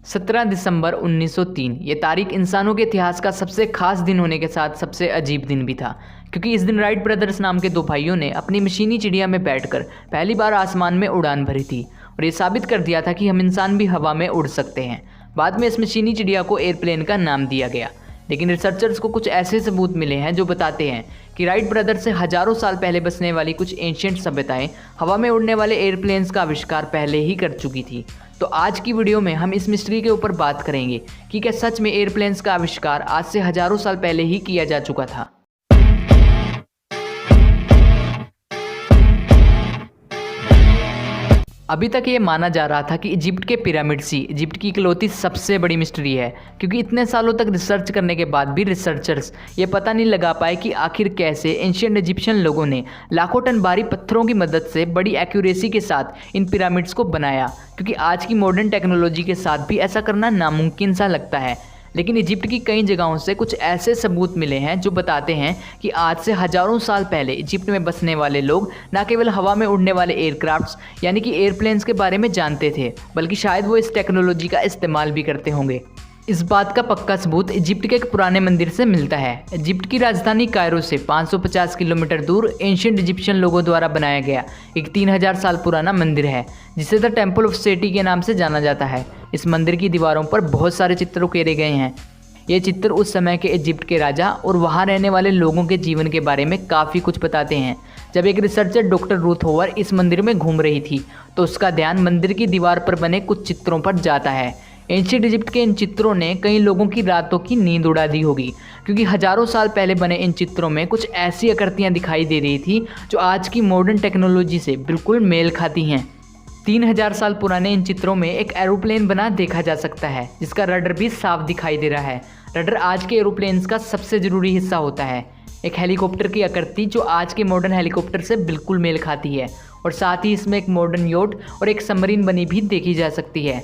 17 दिसंबर 1903 ये तारीख इंसानों के इतिहास का सबसे खास दिन होने के साथ सबसे अजीब दिन भी था, क्योंकि इस दिन राइट ब्रदर्स नाम के दो भाइयों ने अपनी मशीनी चिड़िया में बैठकर पहली बार आसमान में उड़ान भरी थी और ये साबित कर दिया था कि हम इंसान भी हवा में उड़ सकते हैं। बाद में इस मशीनी चिड़िया को एयरप्लेन का नाम दिया गया, लेकिन रिसर्चर्स को कुछ ऐसे सबूत मिले हैं जो बताते हैं कि राइट ब्रदर्स से हजारों साल पहले बसने वाली कुछ एंशिएंट सभ्यताएं हवा में उड़ने वाले एयरप्लेन्स का आविष्कार पहले ही कर चुकी थी। तो आज की वीडियो में हम इस मिस्ट्री के ऊपर बात करेंगे कि क्या सच में एयरप्लेन्स का आविष्कार आज से हजारों साल पहले ही किया जा चुका था। अभी तक ये माना जा रहा था कि इजिप्ट के पिरामिड्स ही इजिप्ट की इकलौती सबसे बड़ी मिस्ट्री है, क्योंकि इतने सालों तक रिसर्च करने के बाद भी रिसर्चर्स ये पता नहीं लगा पाए कि आखिर कैसे एंशिएंट इजिप्शियन लोगों ने लाखों टन भारी पत्थरों की मदद से बड़ी एक्यूरेसी के साथ इन पिरामिड्स को बनाया, क्योंकि आज की मॉडर्न टेक्नोलॉजी के साथ भी ऐसा करना नामुमकिन सा लगता है। लेकिन इजिप्ट की कई जगहों से कुछ ऐसे सबूत मिले हैं जो बताते हैं कि आज से हजारों साल पहले इजिप्ट में बसने वाले लोग न केवल हवा में उड़ने वाले एयरक्राफ्ट्स यानी कि एयरप्लेन्स के बारे में जानते थे, बल्कि शायद वो इस टेक्नोलॉजी का इस्तेमाल भी करते होंगे। इस बात का पक्का सबूत इजिप्ट के एक पुराने मंदिर से मिलता है। इजिप्ट की राजधानी कायरो से 550 किलोमीटर दूर एंशिएंट इजिप्शियन लोगों द्वारा बनाया गया एक 3000 साल पुराना मंदिर है, जिसे द टेम्पल ऑफ सेटी के नाम से जाना जाता है। इस मंदिर की दीवारों पर बहुत सारे चित्र उकेरे गए हैं। ये चित्र उस समय के इजिप्ट के राजा और वहाँ रहने वाले लोगों के जीवन के बारे में काफ़ी कुछ बताते हैं। जब एक रिसर्चर डॉक्टर रूथ होवर इस मंदिर में घूम रही थी तो उसका ध्यान मंदिर की दीवार पर बने कुछ चित्रों पर जाता है। एंशिएंट इजिप्ट के इन चित्रों ने कई लोगों की रातों की नींद उड़ा दी होगी, क्योंकि हजारों साल पहले बने इन चित्रों में कुछ ऐसी आकृतियां दिखाई दे रही थी जो आज की मॉडर्न टेक्नोलॉजी से बिल्कुल मेल खाती हैं। 3000 साल पुराने इन चित्रों में एक एरोप्लेन बना देखा जा सकता है, जिसका रडर भी साफ दिखाई दे रहा है। रडर आज के एरोप्लेन्स का सबसे ज़रूरी हिस्सा होता है। एक हेलीकॉप्टर की आकृति जो आज के मॉडर्न हेलीकॉप्टर से बिल्कुल मेल खाती है, और साथ ही इसमें एक मॉडर्न योट और एक सबमरीन बनी भी देखी जा सकती है।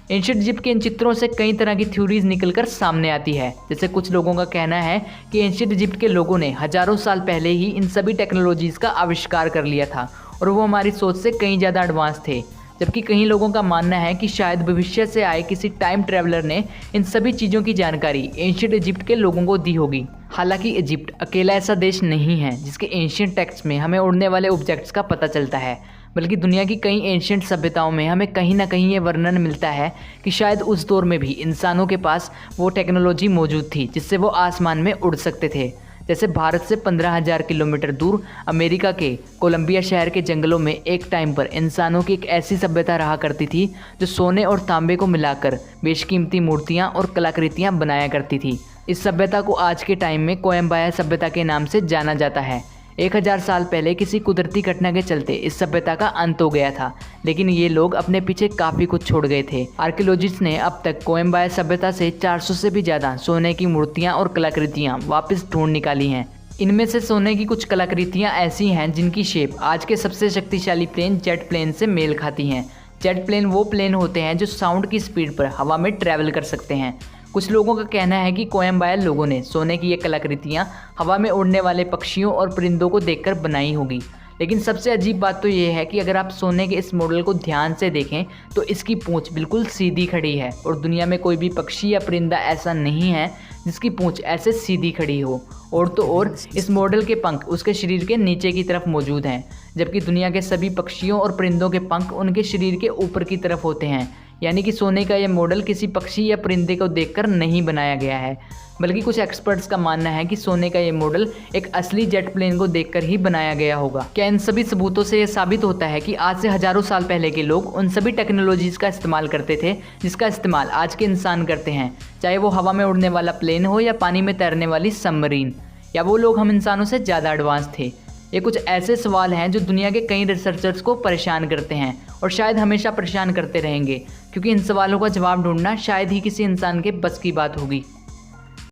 एंशिएंट इजिप्ट के इन चित्रों से कई तरह की थ्योरीज निकलकर सामने आती है। जैसे कुछ लोगों का कहना है कि एंशिएंट इजिप्ट के लोगों ने हजारों साल पहले ही इन सभी टेक्नोलॉजीज़ का आविष्कार कर लिया था और वो हमारी सोच से कहीं ज़्यादा एडवांस थे। जबकि कई लोगों का मानना है कि शायद भविष्य से आए किसी टाइम ट्रैवलर ने इन सभी चीज़ों की जानकारी एंशिएंट इजिप्ट के लोगों को दी होगी। हालांकि इजिप्ट अकेला ऐसा देश नहीं है जिसके एंशिएंट टेक्स्ट में हमें उड़ने वाले ऑब्जेक्ट्स का पता चलता है, बल्कि दुनिया की कई एंशिएंट सभ्यताओं में हमें कहीं ना कहीं ये वर्णन मिलता है कि शायद उस दौर में भी इंसानों के पास वो टेक्नोलॉजी मौजूद थी जिससे वो आसमान में उड़ सकते थे। जैसे भारत से 15,000 किलोमीटर दूर अमेरिका के कोलंबिया शहर के जंगलों में एक टाइम पर इंसानों की एक ऐसी सभ्यता रहा करती थी जो सोने और तांबे को मिलाकर बेशकीमती मूर्तियाँ और कलाकृतियाँ बनाया करती थी। इस सभ्यता को आज के टाइम में कोयम्बाया सभ्यता के नाम से जाना जाता है। 1000 साल पहले किसी कुदरती घटना के चलते इस सभ्यता का अंत हो गया था, लेकिन ये लोग अपने पीछे काफ़ी कुछ छोड़ गए थे। आर्कियोलॉजिस्ट ने अब तक कोयम्बाया सभ्यता से 400 से भी ज़्यादा सोने की मूर्तियाँ और कलाकृतियाँ वापस ढूंढ निकाली हैं। इनमें से सोने की कुछ कलाकृतियाँ ऐसी हैं जिनकी शेप आज के सबसे शक्तिशाली प्लेन जेट प्लेन से मेल खाती हैं। जेट प्लेन वो प्लेन होते हैं जो साउंड की स्पीड पर हवा में ट्रैवल कर सकते हैं। कुछ लोगों का कहना है कि कोयम्बाया लोगों ने सोने की ये कलाकृतियाँ हवा में उड़ने वाले पक्षियों और परिंदों को देखकर बनाई होगी। लेकिन सबसे अजीब बात तो ये है कि अगर आप सोने के इस मॉडल को ध्यान से देखें तो इसकी पूंछ बिल्कुल सीधी खड़ी है, और दुनिया में कोई भी पक्षी या परिंदा ऐसा नहीं है जिसकी पूंछ ऐसे सीधी खड़ी हो। और तो और इस मॉडल के पंख उसके शरीर के नीचे की तरफ मौजूद हैं, जबकि दुनिया के सभी पक्षियों और परिंदों के पंख उनके शरीर के ऊपर की तरफ होते हैं। यानी कि सोने का यह मॉडल किसी पक्षी या परिंदे को देखकर नहीं बनाया गया है, बल्कि कुछ एक्सपर्ट्स का मानना है कि सोने का ये मॉडल एक असली जेट प्लेन को देखकर ही बनाया गया होगा। क्या इन सभी सबूतों से यह साबित होता है कि आज से हजारों साल पहले के लोग उन सभी टेक्नोलॉजीज़ का इस्तेमाल करते थे जिसका इस्तेमाल आज के इंसान करते हैं, चाहे वो हवा में उड़ने वाला प्लेन हो या पानी में तैरने वाली सबमरीन, या वो लोग हम इंसानों से ज़्यादा एडवांस थे? ये कुछ ऐसे सवाल हैं जो दुनिया के कई रिसर्चर्स को परेशान करते हैं और शायद हमेशा परेशान करते रहेंगे, क्योंकि इन सवालों का जवाब ढूंढना शायद ही किसी इंसान के बस की बात होगी।